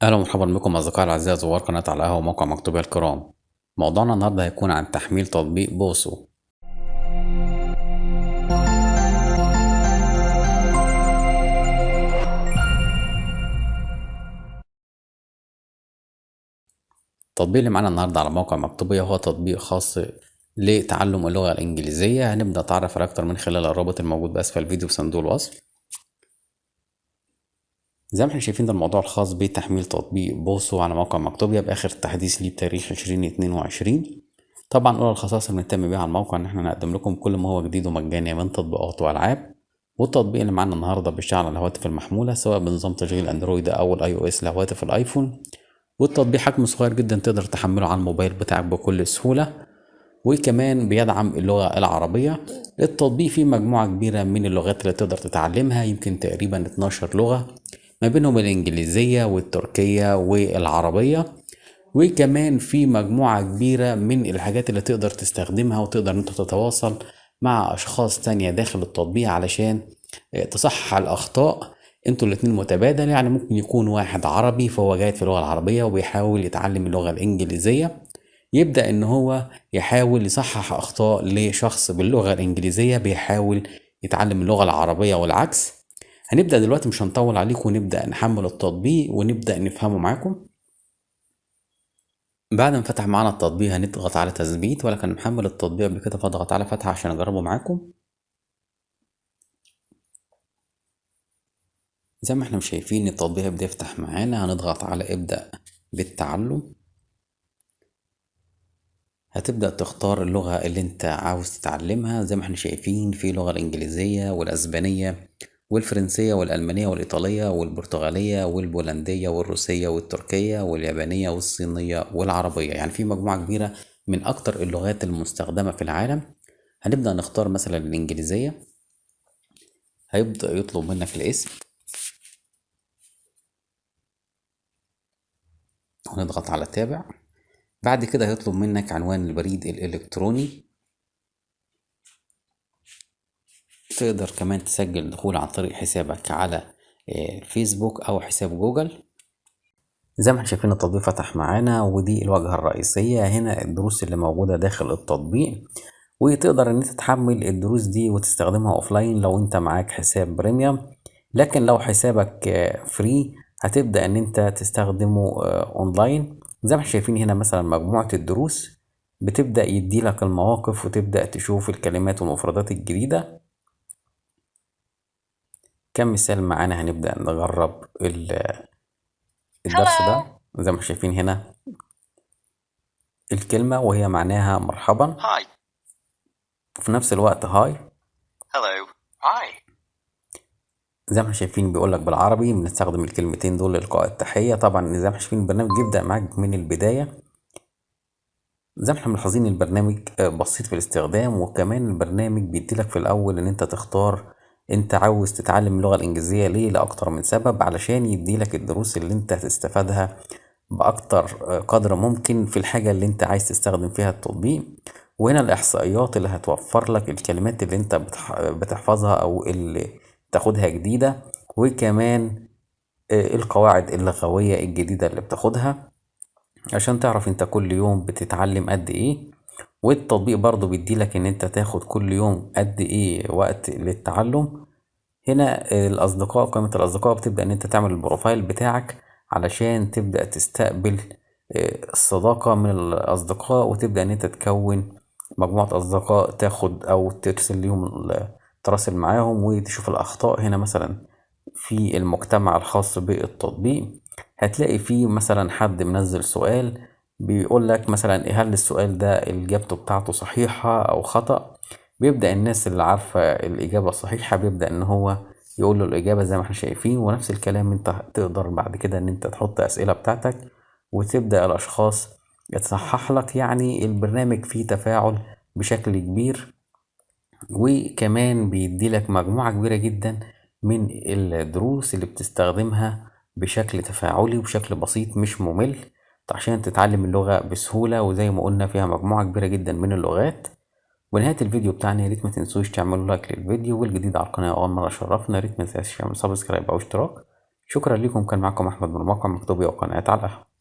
أهلا ومرحبا بكم أصدقائي الأعزاء زوار قناة على القهوة وموقع مكتوبي الكرام. موضوعنا النهاردة هيكون عن تحميل تطبيق بوسو. التطبيق اللي معانا النهاردة على موقع مكتوبي هو تطبيق خاص لتعلم اللغة الإنجليزية. هنبدأ نتعرف عليه أكتر من خلال الرابط الموجود بأسفل الفيديو في صندوق الوصف. زي ما احنا شايفين ده الموضوع الخاص بتحميل تطبيق بوسو على موقع مكتوبيا بآخر تحديث ليه بتاريخ 2022. طبعا أولى الخصائص اللي بنهتم بيها على الموقع إن احنا نقدم لكم كل ما هو جديد ومجاني من تطبيقات وألعاب. والتطبيق اللي معانا النهارده بيشتغل على الهواتف المحمولة سواء بنظام تشغيل أندرويد أو الأي أو إس لهواتف الأيفون. والتطبيق حجمه صغير جدا تقدر تحمله على الموبايل بتاعك بكل سهولة. وكمان بيدعم اللغة العربية. التطبيق فيه مجموعة كبيرة من اللغات اللي تقدر تتعلمها، يمكن تقريبا 12 لغة ما بينهم الإنجليزية والتركية والعربية. وكمان في مجموعة كبيرة من الحاجات اللي تقدر تستخدمها وتقدر انت تتواصل مع أشخاص تانية داخل التطبيق علشان تصحح الأخطاء. انتوا الاتنين متبادل، يعني ممكن يكون واحد عربي فهو جاي في اللغة العربية وبيحاول يتعلم اللغة الإنجليزية، يبدأ ان هو يحاول يصحح اخطاء لشخص باللغة الانجليزية بيحاول يتعلم اللغة العربية والعكس. هنبدأ دلوقتي، مش هنطول عليكم، ونبدأ نحمل التطبيق ونبدأ نفهمه معاكم. بعد ما فتح معانا التطبيق هنضغط على تثبيت، ولكن محمل التطبيق قبل كده فاضغط على فتحة عشان اجربه معاكم. زي ما احنا مش شايفين التطبيق يبدأ يفتح معانا، هنضغط على ابدأ بالتعلم. هتبدأ تختار اللغة اللي انت عاوز تتعلمها. زي ما احنا شايفين في لغة الانجليزية والاسبانية والفرنسية والألمانية والإيطالية والبرتغالية والبولندية والروسية والتركية واليابانية والصينية والعربية، يعني في مجموعة كبيرة من أكتر اللغات المستخدمة في العالم. هنبدأ نختار مثلا الإنجليزية. هيبدأ يطلب منك الاسم، ونضغط على تابع. بعد كده هيطلب منك عنوان البريد الإلكتروني. تقدر كمان تسجل دخول عن طريق حسابك على فيسبوك أو حساب جوجل. زي ما احنا شايفين التطبيق فتح معانا، ودي الواجهة الرئيسية. هنا الدروس اللي موجودة داخل التطبيق، وتقدر ان انت تحمل الدروس دي وتستخدمها اوفلاين لو انت معاك حساب بريميوم. لكن لو حسابك فري هتبدأ ان انت تستخدمه اونلاين. زي ما احنا شايفين هنا مثلا مجموعة الدروس، بتبدأ يديلك المواقف وتبدأ تشوف الكلمات والمفردات الجديدة. كمثال معانا هنبدأ نجرب الدرس ده. زي ما شايفين هنا الكلمة وهي معناها مرحبا، Hi. وفي نفس الوقت هاي. Hello. Hi. زي ما احنا شايفين بيقولك بالعربي بنستخدم الكلمتين دول لإلقاء التحية. طبعا زي ما احنا شايفين البرنامج يبدأ معاك من البداية. زي ما احنا ملاحظين البرنامج بسيط في الاستخدام، وكمان البرنامج بيديلك في الأول إن انت تختار انت عاوز تتعلم اللغة الإنجليزية ليه، لأكتر من سبب، علشان يديلك الدروس اللي انت هتستفادها بأكتر قدر ممكن في الحاجة اللي انت عايز تستخدم فيها التطبيق. وهنا الإحصائيات اللي هتوفر لك الكلمات اللي انت بتحفظها أو اللي تاخدها جديدة، وكمان القواعد اللغوية الجديدة اللي بتاخدها عشان تعرف انت كل يوم بتتعلم قد ايه. والتطبيق برضو بيديلك ان انت تاخد كل يوم قد ايه وقت للتعلم. هنا الأصدقاء، قائمة الأصدقاء، بتبدأ إن أنت تعمل البروفايل بتاعك علشان تبدأ تستقبل الصداقة من الأصدقاء، وتبدأ إن أنت تكون مجموعة أصدقاء تاخد أو ترسل ليهم تراسل معاهم وتشوف الأخطاء. هنا مثلا في المجتمع الخاص بالتطبيق هتلاقي فيه مثلا حد منزل سؤال بيقول لك مثلا هل السؤال ده الإجابته بتاعته صحيحة أو خطأ. بيبدأ الناس اللي عارفة الإجابة الصحيحة بيبدأ إن هو يقول له الإجابة زي ما احنا شايفين. ونفس الكلام انت تقدر بعد كده إن انت تحط أسئلة بتاعتك وتبدأ الأشخاص يتصحح لك. يعني البرنامج فيه تفاعل بشكل كبير، وكمان بيديلك مجموعة كبيرة جدا من الدروس اللي بتستخدمها بشكل تفاعلي وبشكل بسيط مش ممل عشان تتعلم اللغة بسهولة. وزي ما قلنا فيها مجموعة كبيرة جدا من اللغات. ونهاية الفيديو بتاعنا يا ريت ما تنسوش تعملوا لايك للفيديو، والجديد على القناة أول مرة شرفنا يا ريت ما تنساش تعمل سبسكرايب أو اشتراك. شكرا لكم. كان معكم أحمد من موقع مكتوبي وقناة علقة.